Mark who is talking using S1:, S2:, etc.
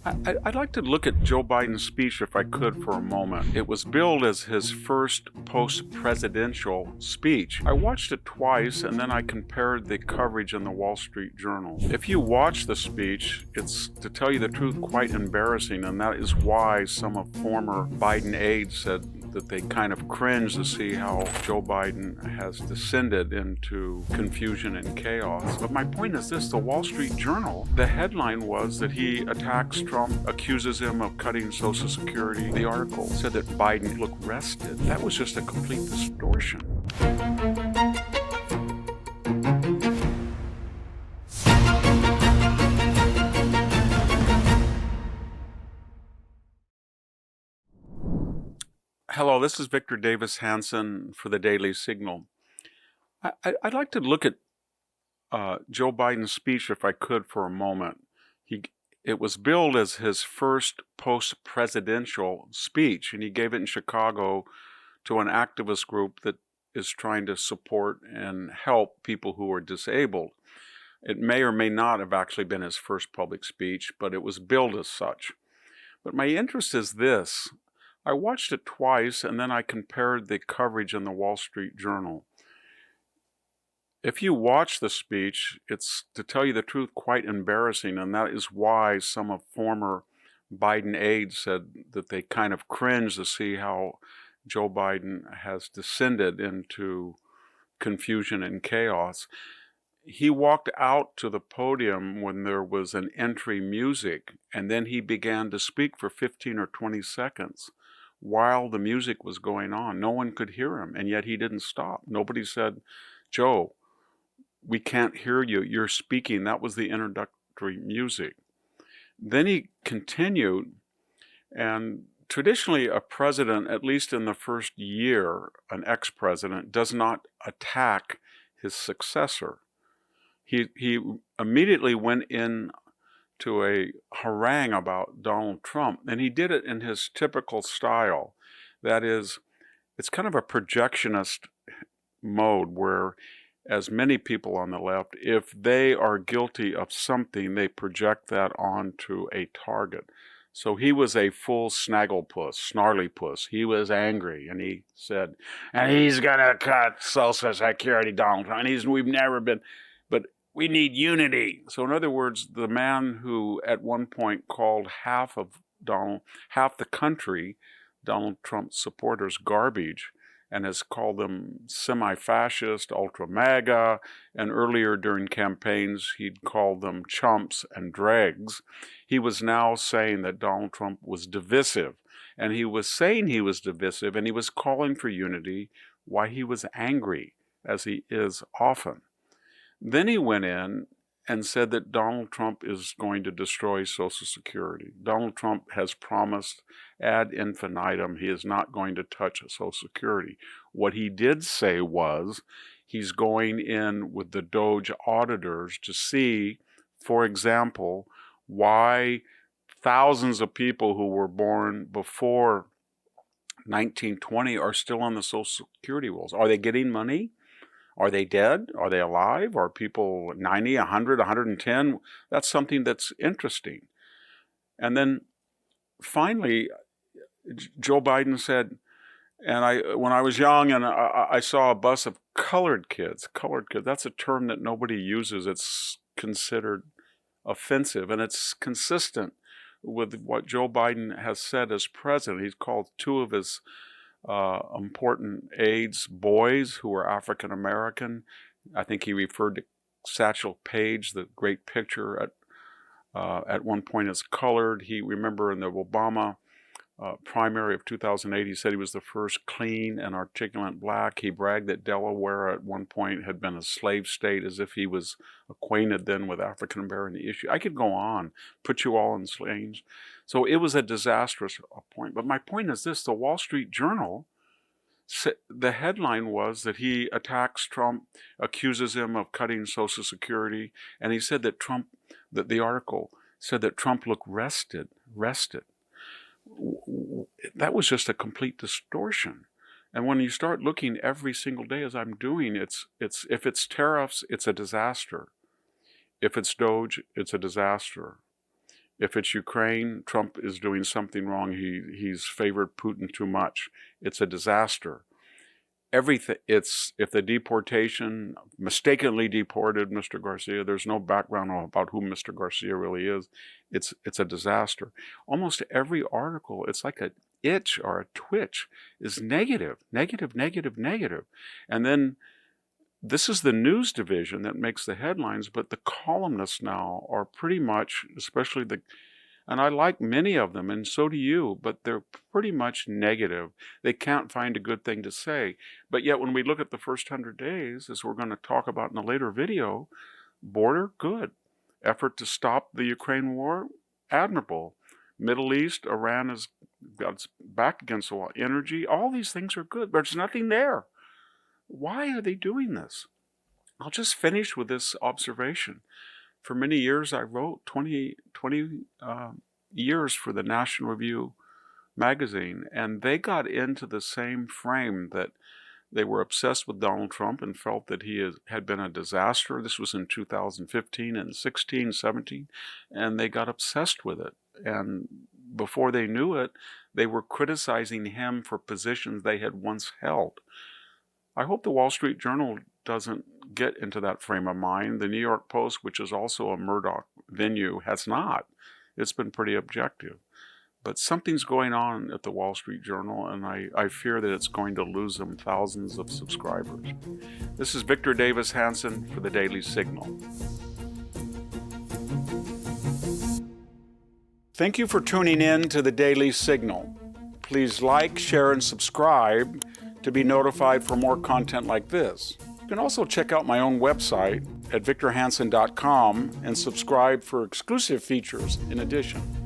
S1: I'd like to look at Joe Biden's speech if I could for a moment. It was billed as his first post-presidential speech. I watched it twice and then I compared the coverage in the Wall Street Journal. If you watch the speech, it's, to tell you the truth, quite embarrassing, and that is why some of former Biden aides said that they kind of cringe to see how Joe Biden has descended into confusion and chaos. But my point is this: the Wall Street Journal, the headline was that he attacks Trump, accuses him of cutting Social Security. The article said that Biden looked rested. That was just a complete distortion. Hello, this is Victor Davis Hanson for the Daily Signal. I'd like to look at Joe Biden's speech if I could for a moment. It was billed as his first post-presidential speech, and he gave it in Chicago to an activist group that is trying to support and help people who are disabled. It may or may not have actually been his first public speech, but it was billed as such. But my interest is this. I watched it twice and then I compared the coverage in the Wall Street Journal. If you watch the speech, it's, to tell you the truth, quite embarrassing, and that is why some of former Biden aides said that they kind of cringe to see how Joe Biden has descended into confusion and chaos. He walked out to the podium when there was an entry music, and then he began to speak for 15 or 20 seconds while the music was going on. No one could hear him, and yet he didn't stop. Nobody said, "Joe, we can't hear you. You're speaking." That was the introductory music. Then he continued, and traditionally a president, at least in the first year, an ex-president, does not attack his successor. He immediately went in to a harangue about Donald Trump, and he did it in his typical style. That is, it's kind of a projectionist mode where, as many people on the left, if they are guilty of something, they project that onto a target. So he was a full snagglepuss, snarly puss. He was angry, and he said, and he's gonna cut Social Security, Donald Trump, and we've never been, but we need unity. So in other words, the man who at one point called half the country, Donald Trump supporters, garbage, and has called them semi-fascist, ultra-MAGA, and earlier during campaigns he'd called them chumps and dregs. He was now saying that Donald Trump was divisive, and he was saying he was divisive, and he was calling for unity while he was angry, as he is often. Then he went in and said that Donald Trump is going to destroy Social Security. Donald Trump has promised ad infinitum he is not going to touch Social Security. What he did say was he's going in with the DOGE auditors to see, for example, why thousands of people who were born before 1920 are still on the Social Security rolls. Are they getting money? Are they dead? Are they alive? Are people 90, 100, 110? That's something that's interesting. And then finally, Joe Biden said, and when I was young and I saw a bus of colored kids, that's a term that nobody uses. It's considered offensive, and it's consistent with what Joe Biden has said as president. He's called two of his important aides boys who were African American. I think he referred to Satchel Paige, the great picture, at one point as colored. He, remember in the Obama primary of 2008, he said he was the first clean and articulate black. He bragged that Delaware at one point had been a slave state, as if he was acquainted then with African American issue. I could go on, put you all in slaves. So it was a disastrous point. But my point is this: the Wall Street Journal, the headline was that he attacks Trump, accuses him of cutting Social Security, and he said that the article said that Trump looked rested. That was just a complete distortion. And when you start looking every single day, as I'm doing, it's if it's tariffs, it's a disaster. If it's DOGE, it's a disaster. If it's Ukraine, Trump is doing something wrong. He's favored Putin too much. It's a disaster. Everything. If the deportation, mistakenly deported Mr. Garcia, there's no background about who Mr. Garcia really is. It's a disaster. Almost every article, it's like a itch or a twitch, is negative, negative, negative, negative. And then this is the news division that makes the headlines, but the columnists now are pretty much, especially and I like many of them, and so do you, but they're pretty much negative. They can't find a good thing to say. But yet when we look at the first 100 days, as we're going to talk about in a later video, border, good. Effort to stop the Ukraine war, admirable. Middle East, Iran has got its back against the wall. Energy, all these things are good. There's nothing there. Why are they doing this? I'll just finish with this observation. For many years, I wrote 20 years for the National Review magazine, and they got into the same frame that they were obsessed with Donald Trump and felt that he had been a disaster. This was in 2015 and 16, 17, and they got obsessed with it. And before they knew it, they were criticizing him for positions they had once held. I hope the Wall Street Journal doesn't get into that frame of mind. The New York Post, which is also a Murdoch venue, has not. It's been pretty objective. But something's going on at the Wall Street Journal, and I fear that it's going to lose them thousands of subscribers. This is Victor Davis Hanson for the Daily Signal. Thank you for tuning in to the Daily Signal. Please like, share, and subscribe to be notified for more content like this. You can also check out my own website at victorhanson.com and subscribe for exclusive features in addition.